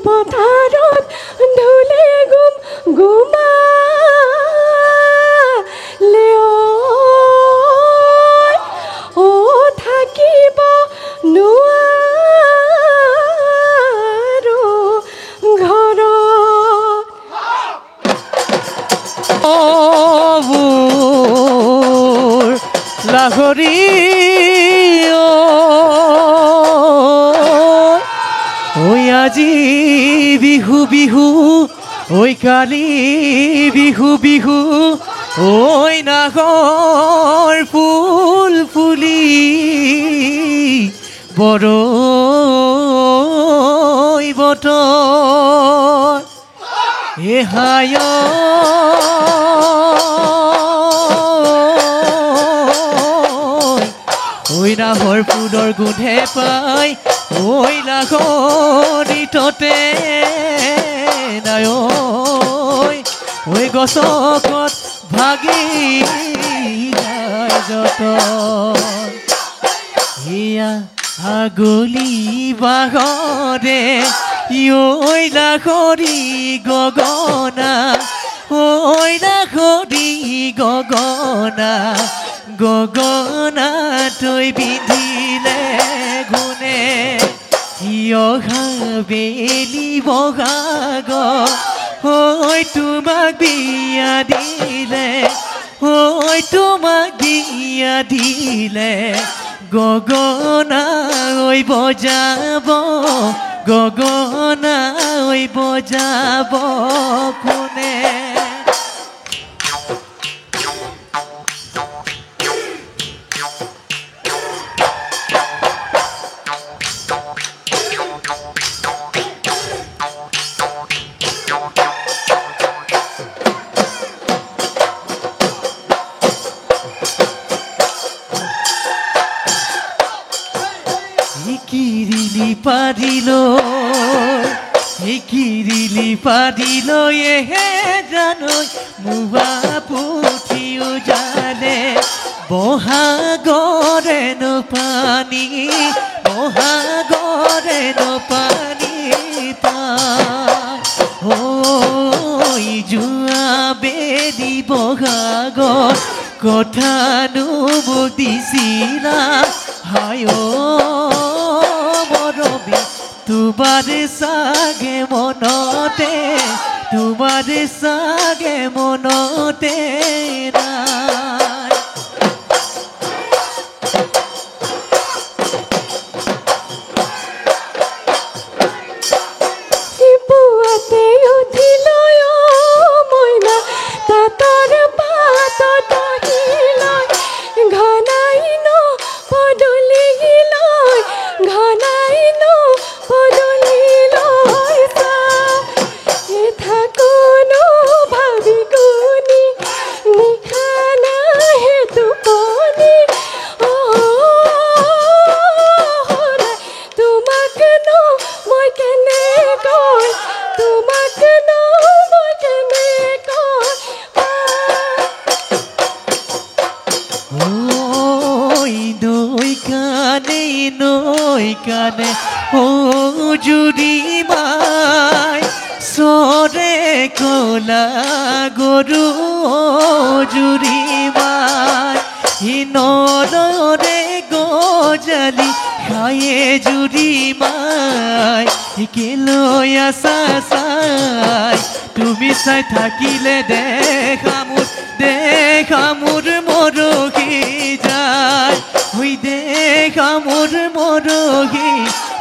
পথাৰত ধুলে গুম গুমালে অ থাকিব নোৱাৰো ঘৰত লাহৰি ঐ আজি বিহু বিহু ঐ কালি বিহু বিহু ঐ নাগৰ ফুল ফুলি বৰৈ বতৰ এহায় ঐ নাহৰ ফুলৰ গোন্ধে পাই ঐ নাগৰিততে নাই ঐ গছকত ভাগি যায় যতন এয়া আগলি বাগৰে ঐ নাগৰি গগনা ঐ নাগৰি গগনা গগনা তই পিন্ধিলে গুণে অহা বেলি বগাগ ঐ তোমাক বিয়া দিলে ঐ তোমাক বিয়া দিলে গগনা ঐ বজাব গগনা ঐ বজাব কোনে কিৰিলি পাৰিল এহে জানৈ মুৱা পুঠিও জানে বহাগৰে পানী বহাগৰে পানী পাই যোৱা বেলি বহাগৰ কথানো মোক দিছিলা হায় মৰমী তোমাৰ চাগে মনতে তোমাৰ চাগে মনতে নাই পুৱাতে উঠিলৈ মইনা তাঁতৰ পাতত আহিলৈ ঘনাই ন পদূলিলৈ ঘনাই ন পদূলিলৈ থাকোনো ভাবি গুণি নিশা নাহে টোপনি তোমাক ন মই কেনেকৈ তোমাক ন মই কেনেকৈ নৈ কানে জুৰি মাই চৰে কলা গৰু জুৰি মাই নদৰে গজালি খায়ে জুৰি মাই কেলৈ আছা চাই তুমি চাই থাকিলে দেখা মোৰ মৰহি যায় দেখা মোৰ মৰহি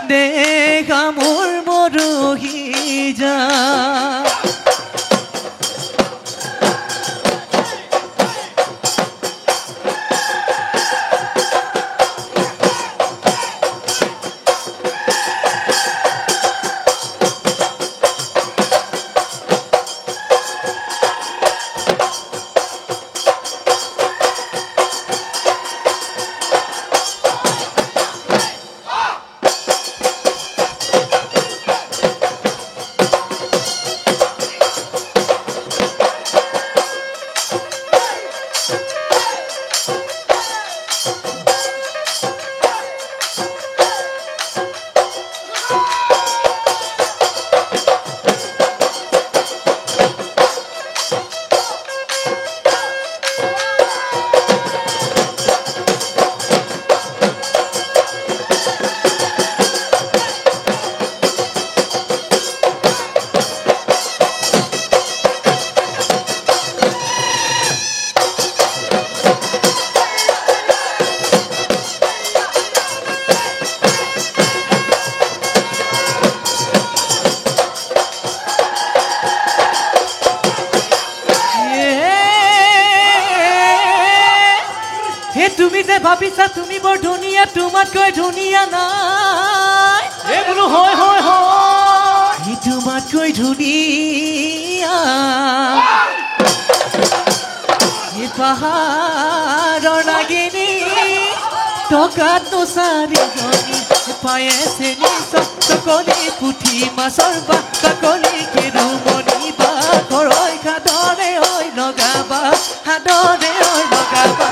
দেখা মোৰ মৰহি যায় ভাবিছা তুমি বৰ ধুনীয়া তোমাতকৈ ধুনীয়া নাই এই বোলো হয় হয় হয় ই তোমাতকৈ ধুনীয়া এই পাহাৰৰ নাগিনী টকাত চাৰিজনী পাই আছে নিচক চকলি পুঠি মাছৰ বাকলি কেৰুমণি বা ঘৰৈ সাদৰে ঐ লগাবা সাদৰে ঐ লগাবা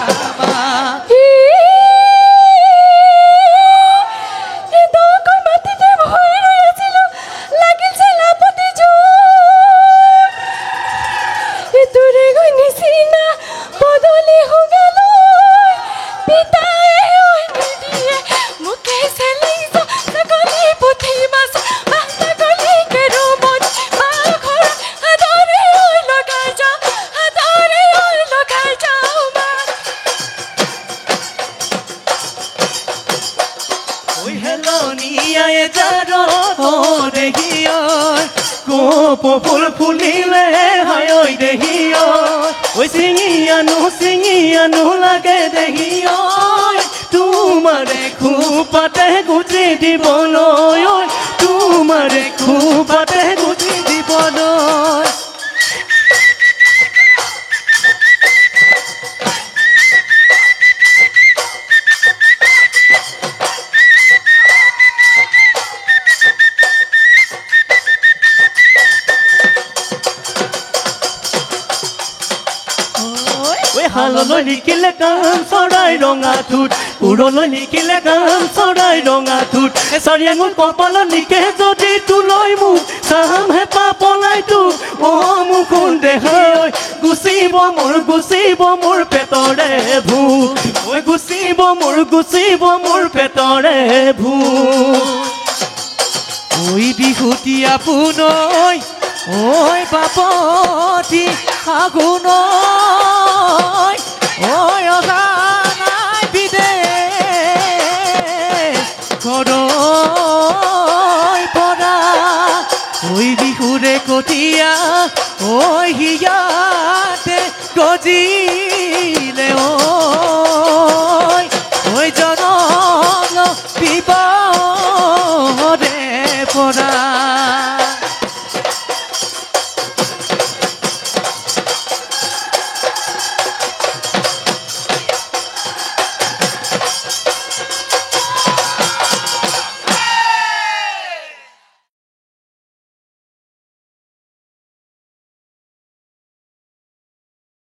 ফুল ফুলিলে হয় ঐ দেহি ঐ চিঙি আনো লাগে দেহি তোমাৰে খোপাতে গুজি দিবলৈ তোমাৰে খোপাতে গুজি দিবলৈ হাললৈ নিকিলে কাম চৰাই ৰঙা ঠোঁট উৰলৈ নিকিলে কাম চৰাই ৰঙা ঠোঁট চাৰি আঙুল কপালত নিকে যদি তোলৈ মোক চাম হেঁপা পলাই তোক মোক দেহা গুচিব মোৰ পেটৰে ভূত গুচিব মোৰ পেটৰে ভূত ঐ বিহুতি আপোনৈ ঐ বাপতি আগুনৈ ঐ অজানাই বিদেশ ঘৰৈ পৰা ঐ বিহুৰে কটীয়া ঐ হিয়াতে গজি